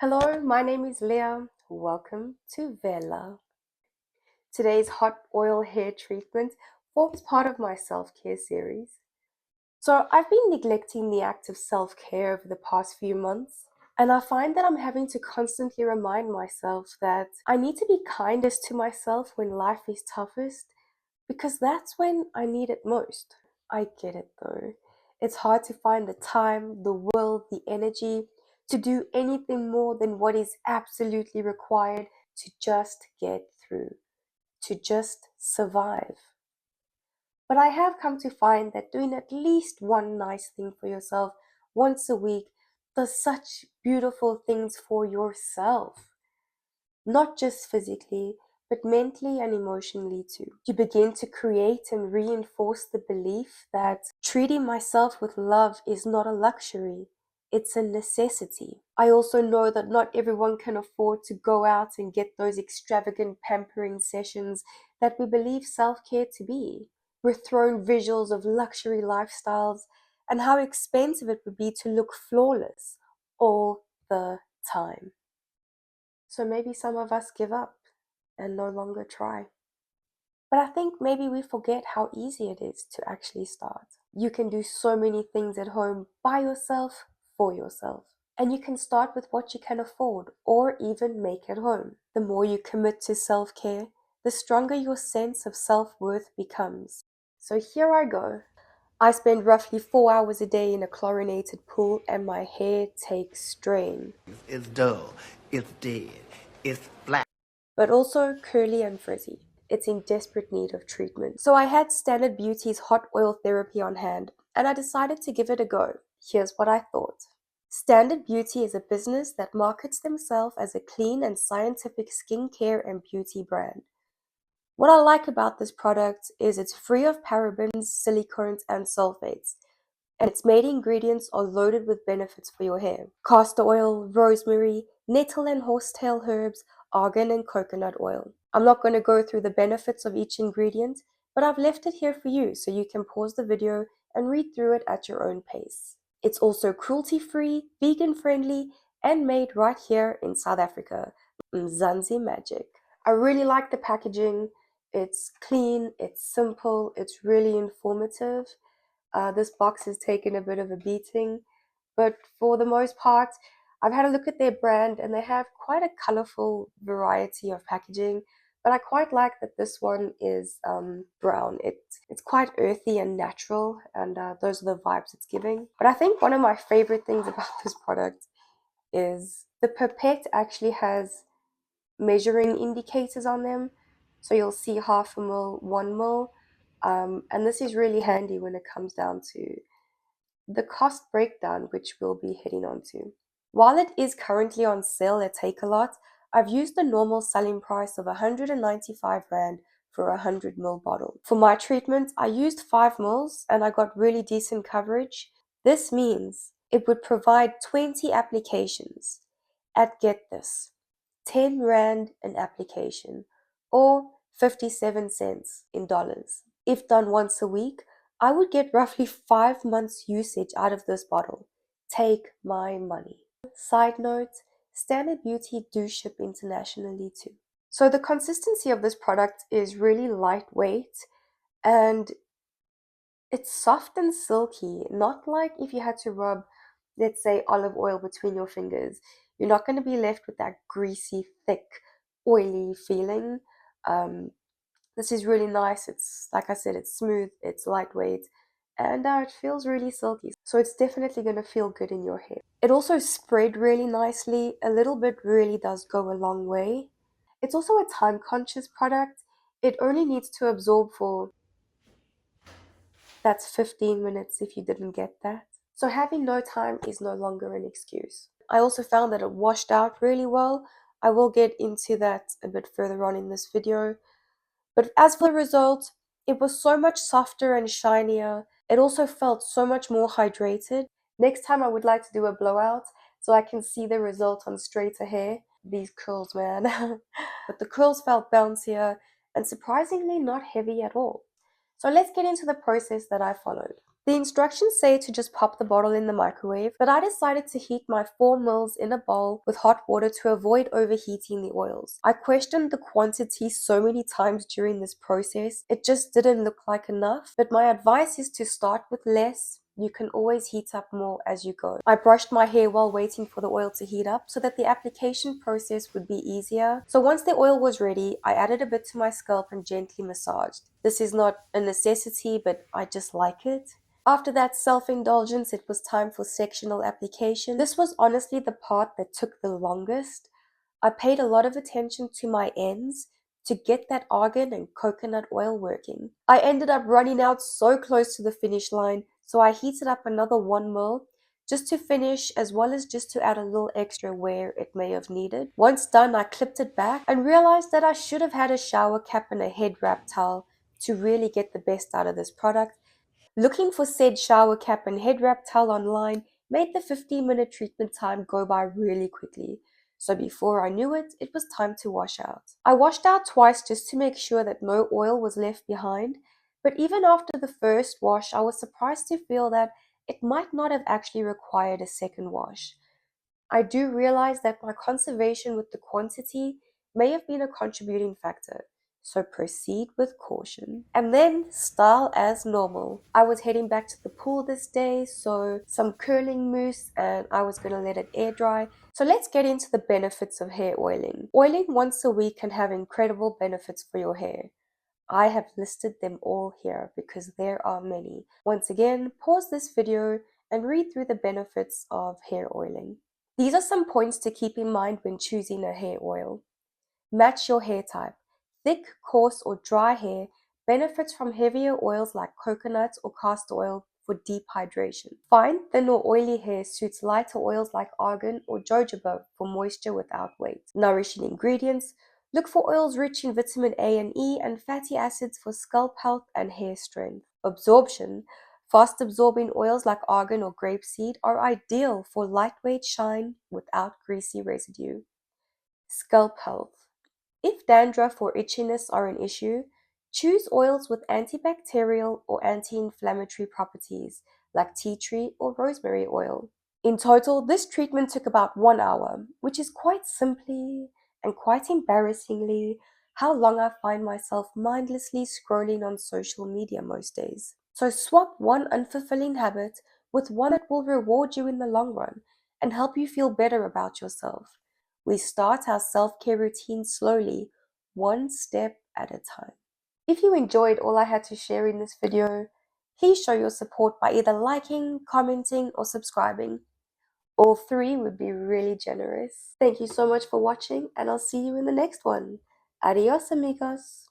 Hello, my name is Leah. Welcome to Vela. Today's hot oil hair treatment forms part of my self-care series. So I've been neglecting the act of self-care over the past few months, and I find that I'm having to constantly remind myself that I need to be kindest to myself when life is toughest, because that's when I need it most. I get it though. It's hard to find the time, the will, the energy to do anything more than what is absolutely required to just get through, to just survive. But I have come to find that doing at least one nice thing for yourself once a week does such beautiful things for yourself, not just physically, but mentally and emotionally too. You begin to create and reinforce the belief that treating myself with love is not a luxury, it's a necessity. I also know that not everyone can afford to go out and get those extravagant pampering sessions that we believe self-care to be. We're thrown visuals of luxury lifestyles and how expensive it would be to look flawless all the time. So maybe some of us give up and no longer try. But I think maybe we forget how easy it is to actually start. You can do so many things at home by yourself, for yourself. And you can start with what you can afford or even make at home. The more you commit to self-care, the stronger your sense of self-worth becomes. So here I go. I spend roughly 4 hours a day in a chlorinated pool and my hair takes strain. It's dull, it's dead, it's flat. But also curly and frizzy. It's in desperate need of treatment. So I had Standard Beauty's hot oil therapy on hand, and I decided to give it a go. Here's what I thought. Standard Beauty is a business that markets themselves as a clean and scientific skincare and beauty brand. What I like about this product is it's free of parabens, silicones, and sulfates, and its main ingredients are loaded with benefits for your hair. Castor oil, rosemary, nettle and horsetail herbs, argan and coconut oil. I'm not going to go through the benefits of each ingredient, but I've left it here for you so you can pause the video and read through it at your own pace. It's also cruelty-free, vegan-friendly, and made right here in South Africa. Mzansi Magic. I really like the packaging. It's clean, it's simple, it's really informative. This box has taken a bit of a beating, but for the most part, I've had a look at their brand and they have quite a colorful variety of packaging, but I quite like that this one is brown. It's quite earthy and natural, and those are the vibes it's giving. But I think one of my favorite things about this product is the pipette actually has measuring indicators on them. So you'll see half a mil, 1 mil, and this is really handy when it comes down to the cost breakdown, which we'll be heading on to. While it is currently on sale at Takealot, I've used the normal selling price of 195 Rand for a 100 ml bottle. For my treatment, I used 5 mils and I got really decent coverage. This means it would provide 20 applications at, get this, 10 Rand an application, or 57 cents in dollars. If done once a week, I would get roughly 5 months usage out of this bottle. Take my money. Side note, Standard Beauty do ship internationally too. So the consistency of this product is really lightweight and it's soft and silky, not like if you had to rub, let's say, olive oil between your fingers. You're not going to be left with that greasy, thick, oily feeling. Um, this is really nice. It's, like I said, it's smooth, it's lightweight, and it feels really silky. So it's definitely going to feel good in your hair. It also spread really nicely. A little bit really does go a long way. It's also a time-conscious product. It only needs to absorb for, that's 15 minutes if you didn't get that. So having no time is no longer an excuse. I also found that it washed out really well. I will get into that a bit further on in this video. But as for the result, it was so much softer and shinier. It also felt so much more hydrated. Next time I would like to do a blowout so I can see the result on straighter hair. These curls, man. But the curls felt bouncier and surprisingly not heavy at all. So let's get into the process that I followed. The instructions say to just pop the bottle in the microwave, but I decided to heat my 4 mils in a bowl with hot water to avoid overheating the oils. I questioned the quantity so many times during this process, it just didn't look like enough, but my advice is to start with less. You can always heat up more as you go. I brushed my hair while waiting for the oil to heat up so that the application process would be easier. So once the oil was ready, I added a bit to my scalp and gently massaged. This is not a necessity, but I just like it. After that self-indulgence, it was time for sectional application. This was honestly the part that took the longest. I paid a lot of attention to my ends to get that argan and coconut oil working. I ended up running out so close to the finish line, so I heated up another 1 ml just to finish, as well as just to add a little extra where it may have needed. Once done, I clipped it back and realized that I should have had a shower cap and a head wrap towel to really get the best out of this product. Looking for said shower cap and head wrap towel online made the 15-minute treatment time go by really quickly. So before I knew it, it was time to wash out. I washed out twice just to make sure that no oil was left behind, but even after the first wash, I was surprised to feel that it might not have actually required a second wash. I do realize that my conservation with the quantity may have been a contributing factor, so proceed with caution. And then, style as normal. I was heading back to the pool this day, so some curling mousse, and I was going to let it air dry. So let's get into the benefits of hair oiling. Oiling once a week can have incredible benefits for your hair. I have listed them all here because there are many. Once again, pause this video and read through the benefits of hair oiling. These are some points to keep in mind when choosing a hair oil. Match your hair type. Thick, coarse, or dry hair benefits from heavier oils like coconut or castor oil for deep hydration. Fine, thin or oily hair suits lighter oils like argan or jojoba for moisture without weight. Nourishing ingredients. Look for oils rich in vitamin A and E and fatty acids for scalp health and hair strength. Absorption. Fast absorbing oils like argan or grapeseed are ideal for lightweight shine without greasy residue. Scalp health. If dandruff or itchiness are an issue, choose oils with antibacterial or anti-inflammatory properties like tea tree or rosemary oil. In total, this treatment took about 1 hour, which is quite simply and quite embarrassingly how long I find myself mindlessly scrolling on social media most days. So swap one unfulfilling habit with one that will reward you in the long run and help you feel better about yourself. We start our self-care routine slowly, one step at a time. If you enjoyed all I had to share in this video, please show your support by either liking, commenting, or subscribing. All three would be really generous. Thank you so much for watching, and I'll see you in the next one. Adios, amigos.